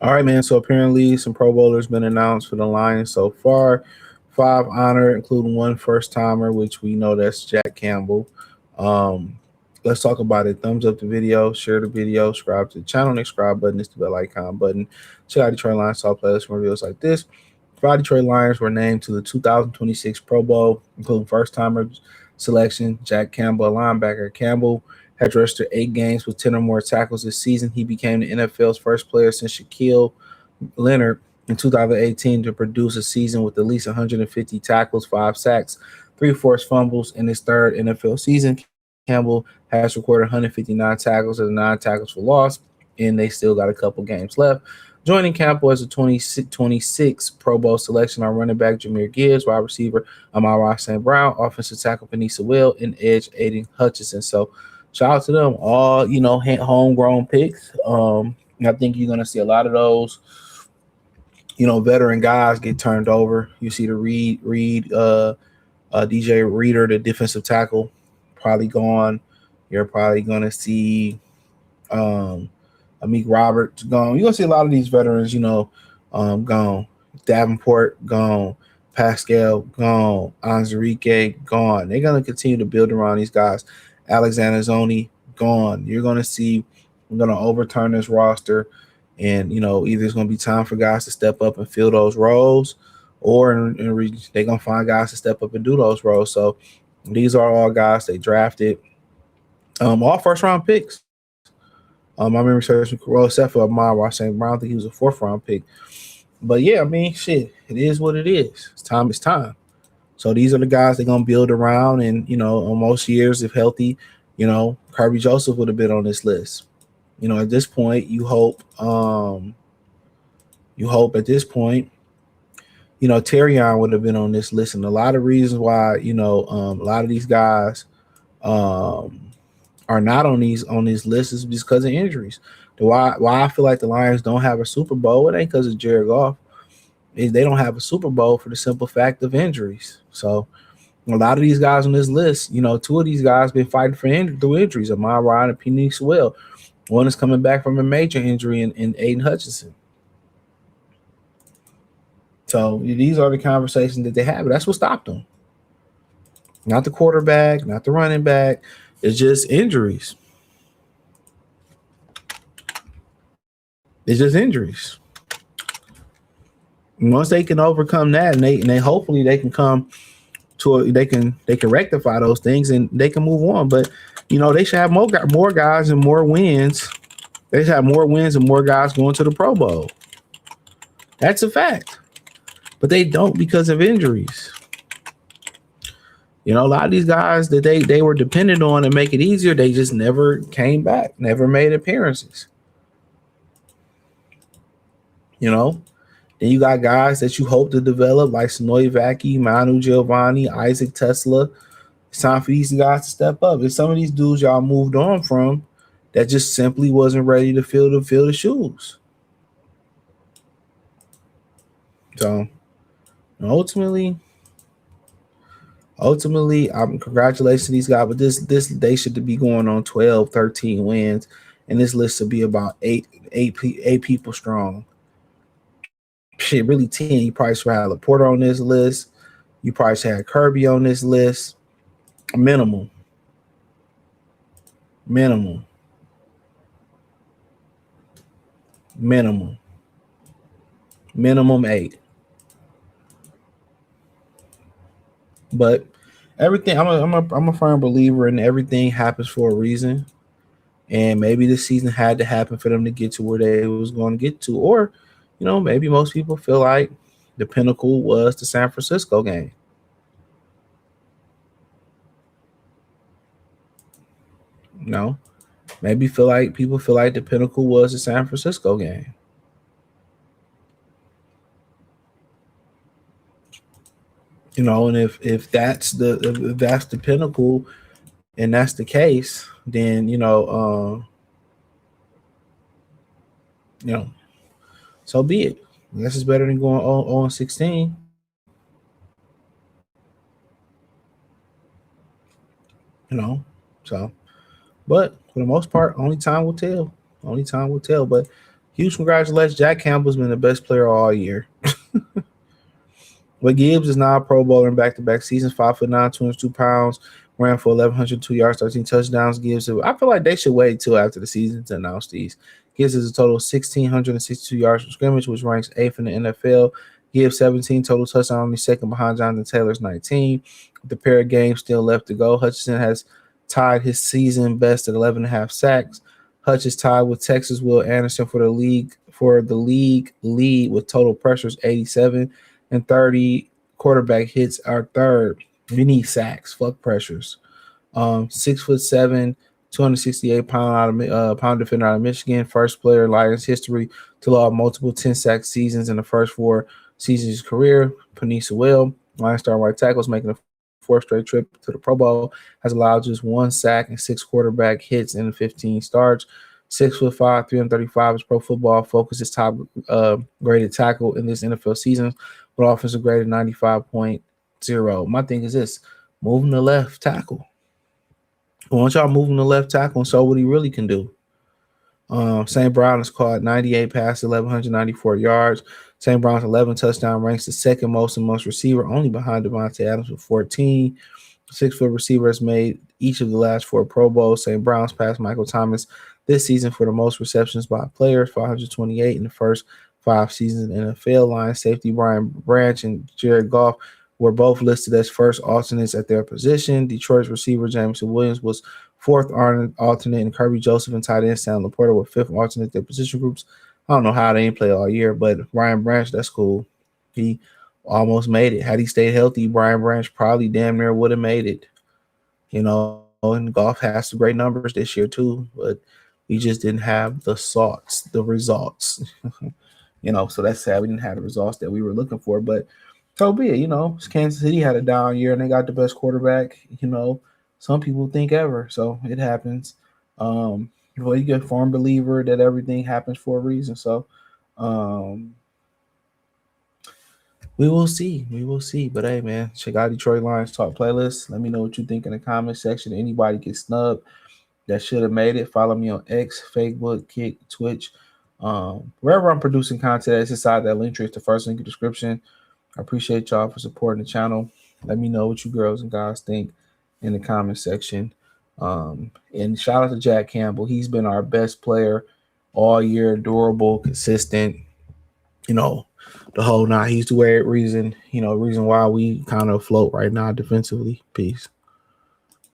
All right, man. So apparently, some Pro Bowlers been announced for the Lions so far. Five honored, including one first timer, which we know that's Jack Campbell. Um, let's talk about it. Thumbs up the video, share the video, subscribe to the channel. Next subscribe button is the bell icon button. Check out Detroit Lions top players from reveals like this. Five Detroit Lions were named to the 2026 Pro Bowl, including first timer selection Jack Campbell, linebacker. Campbell had registered 8 games with 10 or more tackles this season. He became the NFL's first player since Shaquille Leonard in 2018 to produce a season with at least 150 tackles, 5 sacks, 3 forced fumbles in his third NFL season. Campbell has recorded 159 tackles and 9 tackles for loss, and they still got a couple games left. Joining Campbell as a 2026 Pro Bowl selection are running back Jameer Gibbs, wide receiver Amara St. Brown, offensive tackle Panisa Will, and edge Aiden Hutchinson. So shout out to them, all homegrown picks. I think you're gonna see a lot of those veteran guys get turned over. You see the DJ Reader, the defensive tackle, probably gone. You're probably gonna see um, Amik Roberts gone. You're gonna see a lot of these veterans, gone. Davenport gone. Pascal gone. Anzarike gone. They're gonna continue to build around these guys. Alexander Zoni gone. You're gonna see. I'm gonna overturn this roster, and either it's gonna be time for guys to step up and fill those roles, or they're gonna find guys to step up and do those roles. So these are all guys they drafted, all first round picks. I remember searching except for Amara St. Brown. I think he was a fourth round pick. But yeah, I mean, shit, it is what it is. It's time. It's time. So these are the guys they're gonna build around, and on most years, if healthy, Kirby Joseph would have been on this list. At this point, you hope at this point, Terrion would have been on this list, and a lot of reasons why, a lot of these guys are not on these lists is because of injuries. Why I feel like the Lions don't have a Super Bowl, it ain't because of Jared Goff. They don't have a Super Bowl for the simple fact of injuries. So a lot of these guys on this list, two of these guys been fighting through injuries. Amon Ryan and Penny Sewell. One is coming back from a major injury in Aiden Hutchinson. So these are the conversations that they have. But that's what stopped them. Not the quarterback, not the running back. It's just injuries. It's just injuries. And once they can overcome that, and they hopefully they can come to they can rectify those things and they can move on. But they should have more guys and more wins. They should have more wins and more guys going to the Pro Bowl. That's a fact. But they don't because of injuries. A lot of these guys that they were dependent on to make it easier, they just never came back, never made appearances. Then you got guys that you hope to develop like Sonoy Vaki, Manu Giovanni, Isaac Tesla. It's time for these guys to step up. And some of these dudes y'all moved on from that just simply wasn't ready to fill the shoes. So ultimately, congratulations to these guys. But this they should be going on 12, 13 wins, and this list should be about eight people strong. Shit, really 10. You probably should have Laporta on this list. You probably should have Kirby on this list. Minimum 8. But everything, I'm a firm believer in everything happens for a reason, and maybe this season had to happen for them to get to where they was going to get to, or maybe most people feel like the pinnacle was the San Francisco game. Maybe people feel like the pinnacle was the San Francisco game. And if that's the pinnacle and that's the case, then so be it. I guess it's better than going 0-16. So, but for the most part, only time will tell. But Huge congratulations. Jack Campbell's been the best player all year. But Gibbs is now a Pro Bowler in back-to-back seasons. 5'9", 202 pounds, ran for 1,102 yards, 13 touchdowns. Gibbs, I feel like they should wait till after the season to announce these. Gibbs has a total of 1,662 yards from scrimmage, which ranks eighth in the NFL. Gibbs 17 total touchdowns, only second behind Jonathan Taylor's 19. With the pair of games still left to go, Hutchinson has tied his season best at 11.5 sacks. Hutch is tied with Texas Will Anderson for the league lead with total pressures 87 and 30 quarterback hits are third. We need sacks. Fuck pressures. 6'7", 268-pound defender out of Michigan. First player in Lions history to log multiple 10-sack seasons in the first 4 seasons of his career. Panisa Will, Lions star right tackles, making a 4th straight trip to the Pro Bowl, has allowed just 1 sack and 6 quarterback hits in 15 starts. 6'5", 335 is Pro Football Focus's top graded tackle in this NFL season, with offensive grade of 95.0. My thing is this: moving the left tackle. Once y'all moving the left tackle and show what he really can do. St. Brown has caught 98 passes, 1,194 yards. St. Brown's 11 touchdown ranks the second most amongst receiver, only behind Devontae Adams with 14. 6-foot receiver has made each of the last 4 Pro Bowls. St. Brown's passed Michael Thomas this season for the most receptions by players, 528 in the first 5 seasons in the NFL. Lions safety Brian Branch and Jared Goff were both listed as first alternates at their position. Detroit's receiver Jameson Williams was 4th alternate, and Kirby Joseph and tight end Sam Laporta were 5th alternate at their position groups. I don't know how they didn't play all year, but Brian Branch, that's cool. He almost made it. Had he stayed healthy, Brian Branch probably damn near would have made it. And Goff has some great numbers this year too, but we just didn't have the results. So that's sad. We didn't have the results that we were looking for, but so be it. Kansas City had a down year and they got the best quarterback, some people think ever. So it happens. You get a firm believer that everything happens for a reason. So we will see. We will see. But hey, man, check out Detroit Lions Talk playlist. Let me know what you think in the comment section. Anybody get snubbed that should have made it, follow me on X, Facebook, Kick, Twitch. Wherever I'm producing content, it's inside that link tree. It's the first link in the description. I appreciate y'all for supporting the channel. Let me know what you girls and guys think in the comment section. And shout out to Jack Campbell. He's been our best player all year, durable, consistent, the whole night. He's the reason why we kind of float right now defensively. Peace.